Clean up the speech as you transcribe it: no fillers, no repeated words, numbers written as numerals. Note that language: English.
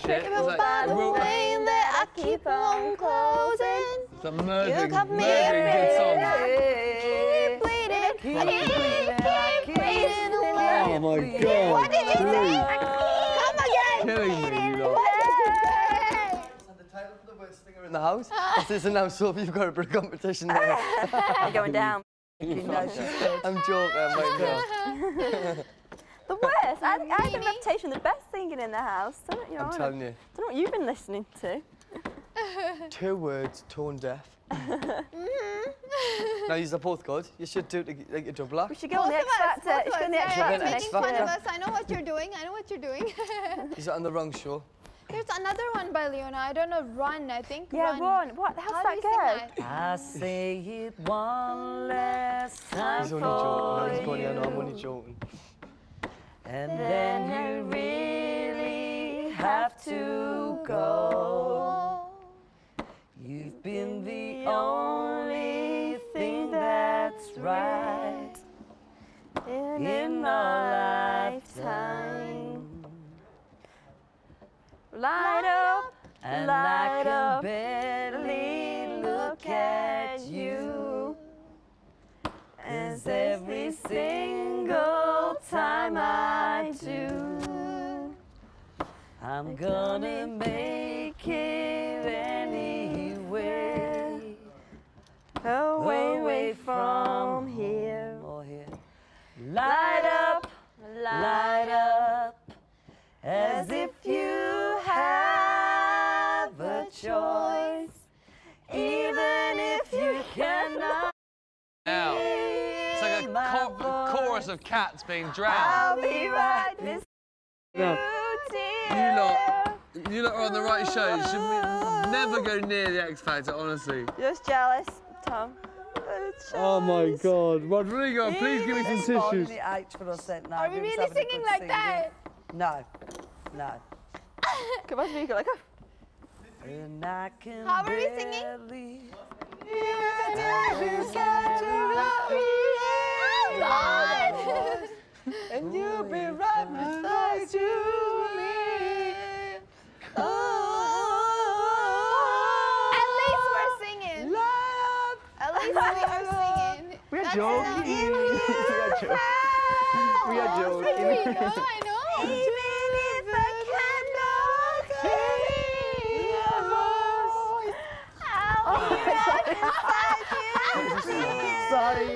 shit. It's like, flame that I keep on closing. It's a murdering cut me good song. Keep bleeding. Keep bleeding away. Oh my God. What did you say? Come again. Killing me, you lot. The title for the worst singer in the house. This is now, so you've got a bit of competition there. I'm going down. You know she's good. I'm joking, my God. The worst. I have a reputation of the best singing in the house. So, you know, I'm telling you. I don't know what you've been listening to. 2 words, tone deaf. Now, these are both good. You should do like a double act. We should go on the X Factor. It's going the X Factor Making next fun year. of us. I know what you're doing. I know what you're doing. Is that on the wrong show? There's another one by Leona. I don't know. Run, I think. Yeah, Run. What the hell's that go? I say it one last time. He's only joking. He's going, yeah, no, I'm only joking. And then you really have to go. You've been the only thing that's right in our lifetime. Light up, And light I up. can barely look at you, as every single time I do, I'm gonna make it anyway, Away from here. More here. Light up, as if you have a choice, even if you cannot. Now, it's like a chorus of cats being drowned. I'll be right this No. You lot are on the right show. You should never go near the X Factor, honestly. Just jealous, Tom. Oh my God. Rodrigo, please give me some tissues. Are we really singing like that? No. Come on, you go like, And I can How are we singing? barely- And you'll be right beside me. At least we're singing. At least we're singing. We're That's joking. enough. We are joking. I know. even if I cannot hear your voice, I'll be right beside you. Sorry.